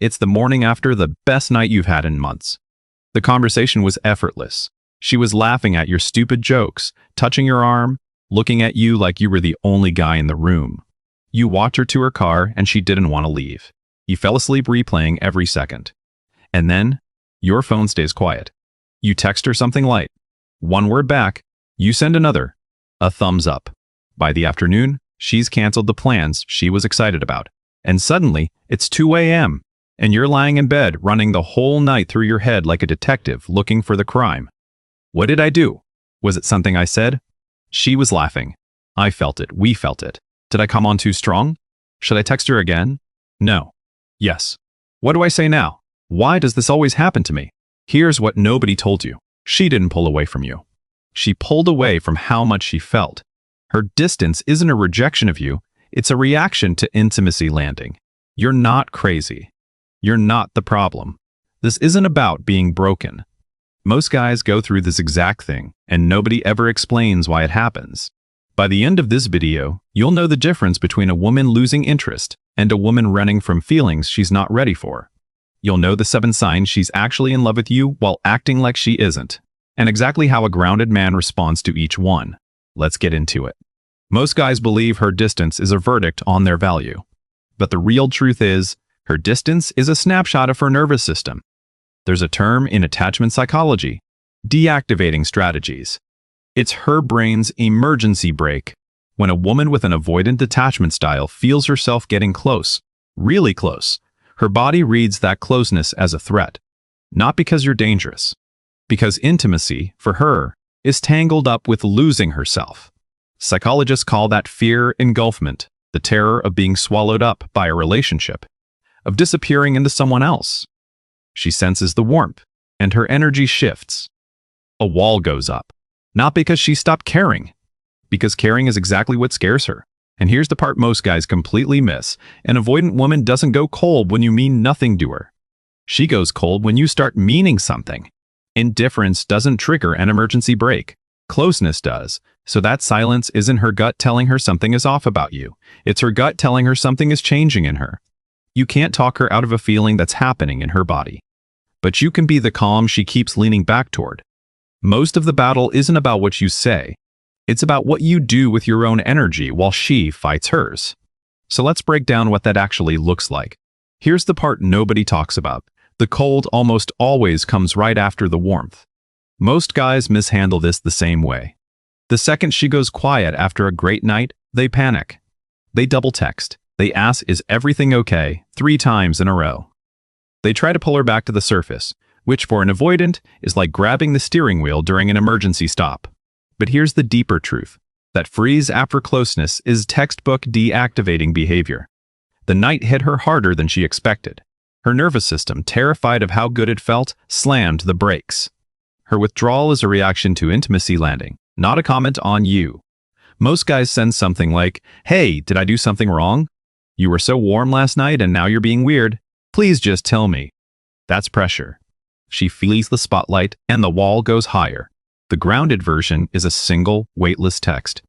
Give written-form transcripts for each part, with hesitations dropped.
It's the morning after the best night you've had in months. The conversation was effortless. She was laughing at your stupid jokes, touching your arm, looking at you like you were the only guy in the room. You walked her to her car and she didn't want to leave. You fell asleep replaying every second. And then, your phone stays quiet. You text her something light. One word back, you send another. A thumbs up. By the afternoon, she's canceled the plans she was excited about. And suddenly, it's 2 a.m. and you're lying in bed running the whole night through your head like a detective looking for the crime. What did I do? Was it something I said? She was laughing. I felt it. We felt it. Did I come on too strong? Should I text her again? No. Yes. What do I say now? Why does this always happen to me? Here's what nobody told you. She didn't pull away from you. She pulled away from how much she felt. Her distance isn't a rejection of you. It's a reaction to intimacy landing. You're not crazy. You're not the problem. This isn't about being broken. Most guys go through this exact thing, and nobody ever explains why it happens. By the end of this video, you'll know the difference between a woman losing interest and a woman running from feelings she's not ready for. You'll know the 7 signs she's actually in love with you while acting like she isn't, and exactly how a grounded man responds to each one. Let's get into it. Most guys believe her distance is a verdict on their value. But the real truth is, her distance is a snapshot of her nervous system. There's a term in attachment psychology, deactivating strategies. It's her brain's emergency brake. When a woman with an avoidant attachment style feels herself getting close, really close, her body reads that closeness as a threat. Not because you're dangerous, because intimacy, for her, is tangled up with losing herself. Psychologists call that fear engulfment, the terror of being swallowed up by a relationship, of disappearing into someone else. She senses the warmth, and her energy shifts. A wall goes up, not because she stopped caring, because caring is exactly what scares her. And here's the part most guys completely miss. An avoidant woman doesn't go cold when you mean nothing to her. She goes cold when you start meaning something. Indifference doesn't trigger an emergency brake. Closeness does. So that silence isn't her gut telling her something is off about you. It's her gut telling her something is changing in her. You can't talk her out of a feeling that's happening in her body. But you can be the calm she keeps leaning back toward. Most of the battle isn't about what you say. It's about what you do with your own energy while she fights hers. So let's break down what that actually looks like. Here's the part nobody talks about. The cold almost always comes right after the warmth. Most guys mishandle this the same way. The second she goes quiet after a great night, they panic. They double text. They ask, "Is everything okay?" 3 times in a row. They try to pull her back to the surface, which for an avoidant is like grabbing the steering wheel during an emergency stop. But here's the deeper truth. That freeze after closeness is textbook deactivating behavior. The night hit her harder than she expected. Her nervous system, terrified of how good it felt, slammed the brakes. Her withdrawal is a reaction to intimacy landing, not a comment on you. Most guys send something like, "Hey, did I do something wrong? You were so warm last night and now you're being weird. Please just tell me." That's pressure. She feels the spotlight and the wall goes higher. The grounded version is a single, weightless text.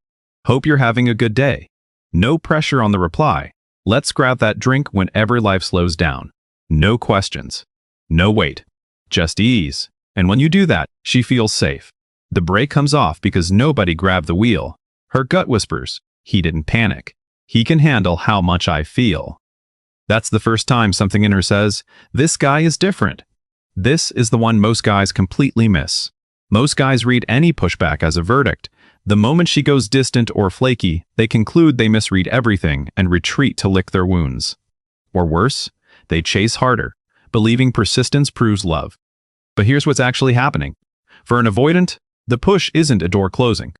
"Hope you're having a good day." No pressure on the reply. Let's grab that drink whenever life slows down. No questions. No wait. Just ease. And when you do that, she feels safe. The brake comes off because nobody grabbed the wheel. Her gut whispers, "He didn't panic. He can handle how much I feel." That's the first time something in her says, "This guy is different." This is the one most guys completely miss. Most guys read any pushback as a verdict. The moment she goes distant or flaky, they conclude they misread everything and retreat to lick their wounds. Or worse, they chase harder, believing persistence proves love. But here's what's actually happening. For an avoidant, the push isn't a door closing.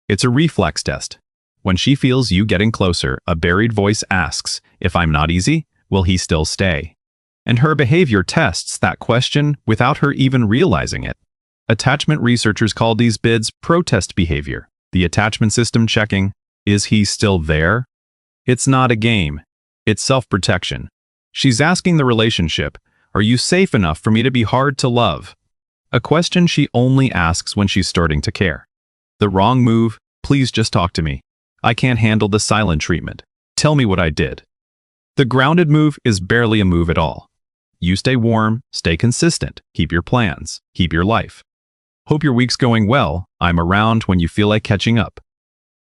It's a reflex test. When she feels you getting closer, a buried voice asks, "If I'm not easy, will he still stay?" And her behavior tests that question without her even realizing it. Attachment researchers call these bids protest behavior. The attachment system checking, "Is he still there?" It's not a game. It's self-protection. She's asking the relationship, "Are you safe enough for me to be hard to love?" A question she only asks when she's starting to care. The wrong move, "Please just talk to me. I can't handle the silent treatment. Tell me what I did." The grounded move is barely a move at all. You stay warm, stay consistent, keep your plans, keep your life. Hope your week's going well. I'm around when you feel like catching up.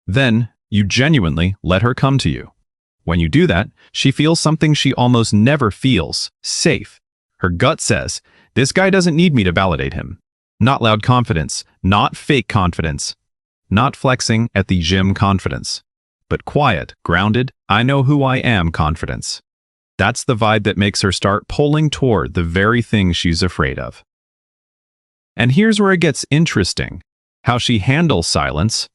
Then, you genuinely let her come to you. When you do that, she feels something she almost never feels, safe. Her gut says, this guy doesn't need me to validate him. Not loud confidence, not fake confidence, not flexing at the gym confidence, but quiet, grounded, I know who I am confidence. That's the vibe that makes her start pulling toward the very thing she's afraid of. And here's where it gets interesting. How she handles silence.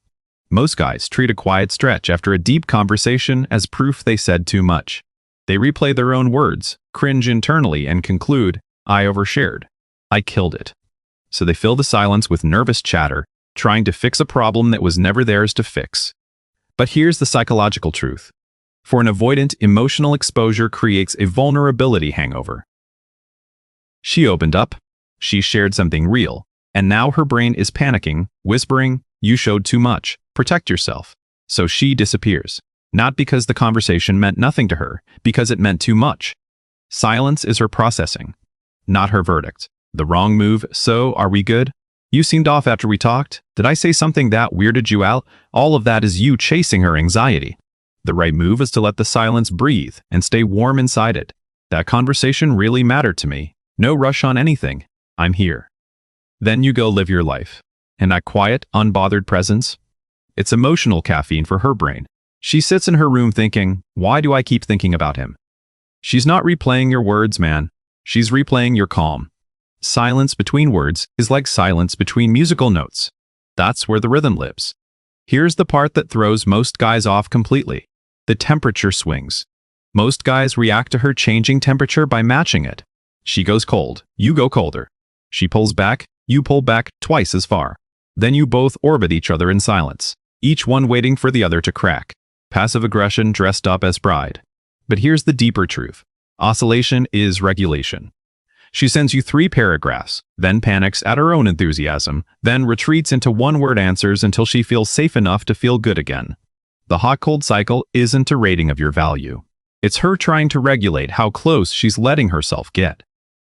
Most guys treat a quiet stretch after a deep conversation as proof they said too much. They replay their own words, cringe internally, and conclude, I overshared. I killed it. So they fill the silence with nervous chatter, trying to fix a problem that was never theirs to fix. But here's the psychological truth. For an avoidant, emotional exposure creates a vulnerability hangover. She opened up, she shared something real, and now her brain is panicking, whispering, you showed too much, protect yourself. So she disappears. Not because the conversation meant nothing to her, because it meant too much. Silence is her processing, not her verdict. The wrong move, so are we good? You seemed off after we talked. Did I say something that weirded you out? All of that is you chasing her anxiety. The right move is to let the silence breathe and stay warm inside it. That conversation really mattered to me. No rush on anything. I'm here. Then you go live your life. And that quiet, unbothered presence? It's emotional caffeine for her brain. She sits in her room thinking, why do I keep thinking about him? She's not replaying your words, man. She's replaying your calm. Silence between words is like silence between musical notes. That's where the rhythm lives. Here's the part that throws most guys off completely. The temperature swings. Most guys react to her changing temperature by matching it. She goes cold, you go colder. She pulls back, you pull back twice as far. Then you both orbit each other in silence, each one waiting for the other to crack. Passive aggression dressed up as pride. But here's the deeper truth. Oscillation is regulation. She sends you 3 paragraphs, then panics at her own enthusiasm, then retreats into one-word answers until she feels safe enough to feel good again. The hot-cold cycle isn't a rating of your value. It's her trying to regulate how close she's letting herself get.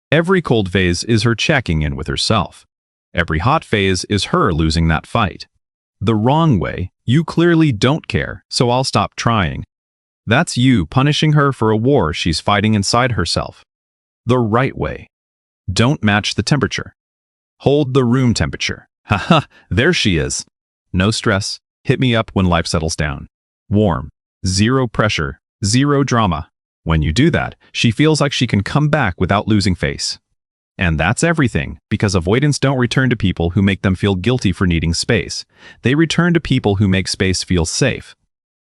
Every cold phase is her checking in with herself. Every hot phase is her losing that fight. The wrong way, you clearly don't care, so I'll stop trying. That's you punishing her for a war she's fighting inside herself. The right way. Don't match the temperature. Hold the room temperature. Haha, there she is. No stress. Hit me up when life settles down. Warm. Zero pressure. Zero drama. When you do that, she feels like she can come back without losing face. And that's everything, because avoidants don't return to people who make them feel guilty for needing space. They return to people who make space feel safe.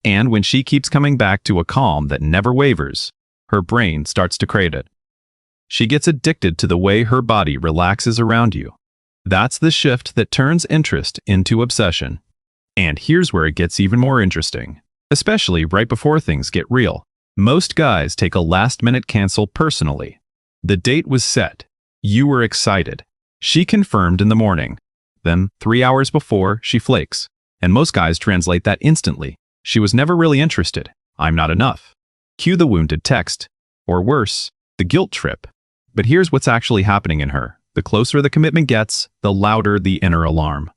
And when she keeps coming back to a calm that never wavers, her brain starts to crave it. She gets addicted to the way her body relaxes around you. That's the shift that turns interest into obsession. And here's where it gets even more interesting, especially right before things get real. Most guys take a last-minute cancel personally. The date was set. You were excited. She confirmed in the morning. Then, 3 hours before, she flakes. And most guys translate that instantly. She was never really interested. I'm not enough. Cue the wounded text. Or worse, the guilt trip. But here's what's actually happening in her. The closer the commitment gets, the louder the inner alarm.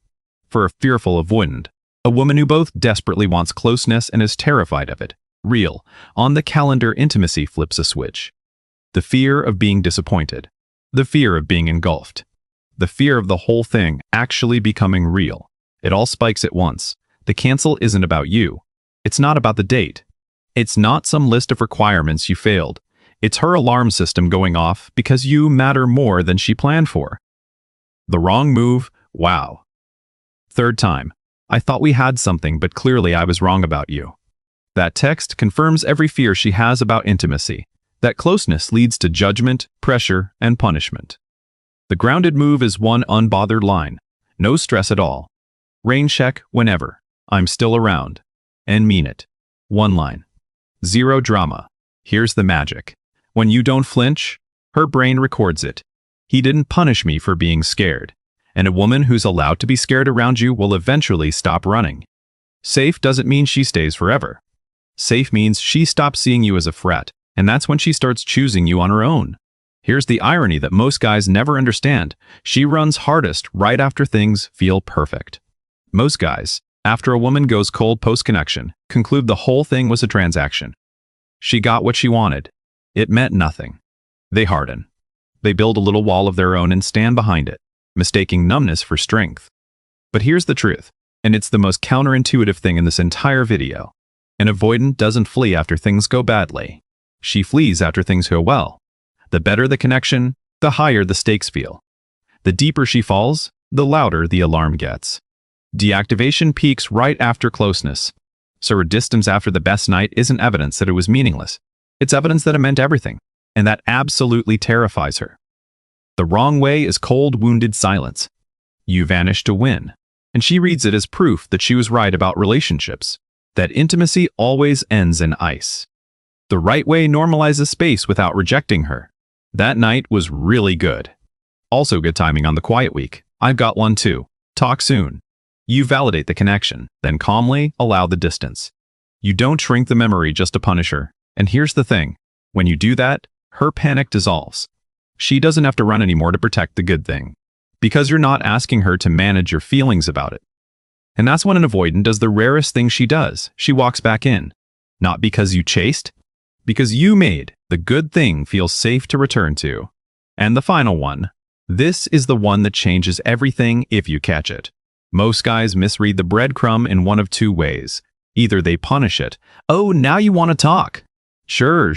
For a fearful avoidant, a woman who both desperately wants closeness and is terrified of it, real, on the calendar intimacy flips a switch. The fear of being disappointed. The fear of being engulfed. The fear of the whole thing actually becoming real. It all spikes at once. The cancel isn't about you. It's not about the date. It's not some list of requirements you failed. It's her alarm system going off because you matter more than she planned for. The wrong move, wow. Third time, I thought we had something, but clearly I was wrong about you. That text confirms every fear she has about intimacy. That closeness leads to judgment, pressure, and punishment. The grounded move is one unbothered line. No stress at all. Rain check whenever. I'm still around. And mean it. One line. Zero drama. Here's the magic. When you don't flinch, her brain records it. He didn't punish me for being scared. And a woman who's allowed to be scared around you will eventually stop running. Safe doesn't mean she stays forever. Safe means she stops seeing you as a threat, and that's when she starts choosing you on her own. Here's the irony that most guys never understand. She runs hardest right after things feel perfect. Most guys, after a woman goes cold post-connection, conclude the whole thing was a transaction. She got what she wanted. It meant nothing. They harden. They build a little wall of their own and stand behind it, mistaking numbness for strength. But here's the truth, and it's the most counterintuitive thing in this entire video. An avoidant doesn't flee after things go badly. She flees after things go well. The better the connection, the higher the stakes feel. The deeper she falls, the louder the alarm gets. Deactivation peaks right after closeness. So her distance after the best night isn't evidence that it was meaningless. It's evidence that it meant everything, and that absolutely terrifies her. The wrong way is cold, wounded silence. You vanish to win, and she reads it as proof that she was right about relationships, that intimacy always ends in ice. The right way normalizes space without rejecting her. That night was really good. Also good timing on the quiet week. I've got one too. Talk soon. You validate the connection, then calmly allow the distance. You don't shrink the memory just to punish her. And here's the thing. When you do that, her panic dissolves. She doesn't have to run anymore to protect the good thing, because you're not asking her to manage your feelings about it. And that's when an avoidant does the rarest thing she does. She walks back in. Not because you chased, because you made the good thing feel safe to return to. And the final one. This is the one that changes everything if you catch it. Most guys misread the breadcrumb in one of two ways. Either they punish it. Oh, now you want to talk. Sure.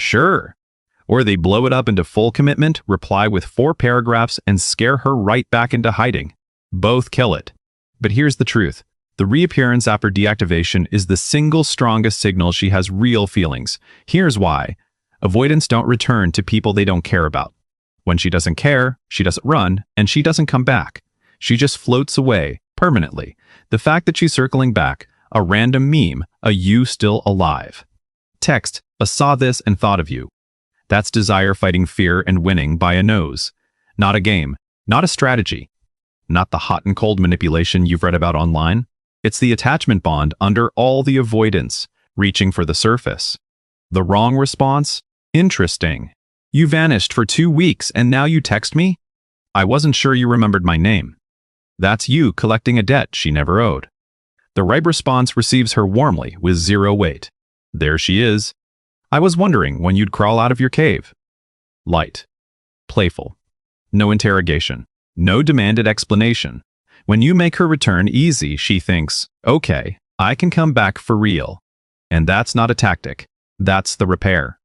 Or they blow it up into full commitment, reply with 4 paragraphs, and scare her right back into hiding. Both kill it. But here's the truth. The reappearance after deactivation is the single strongest signal she has real feelings. Here's why. Avoidants don't return to people they don't care about. When she doesn't care, she doesn't run, and she doesn't come back. She just floats away, permanently. The fact that she's circling back, a random meme, a you still alive. Text, a saw this and thought of you. That's desire fighting fear and winning by a nose. Not a game, not a strategy, not the hot and cold manipulation you've read about online. It's the attachment bond under all the avoidance, reaching for the surface. The wrong response? Interesting. You vanished for 2 weeks and now you text me? I wasn't sure you remembered my name. That's you collecting a debt she never owed. The right response receives her warmly with 0 weight. There she is. I was wondering when you'd crawl out of your cave. Light. Playful. No interrogation. No demanded explanation. When you make her return easy, she thinks, okay, I can come back for real. And that's not a tactic. That's the repair.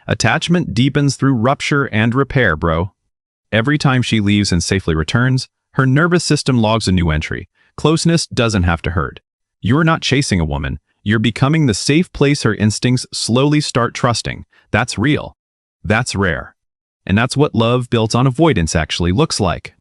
Attachment deepens through rupture and repair, bro. Every time she leaves and safely returns, her nervous system logs a new entry. Closeness doesn't have to hurt. You're not chasing a woman. You're becoming the safe place her instincts slowly start trusting. That's real. That's rare. And that's what love built on avoidance actually looks like.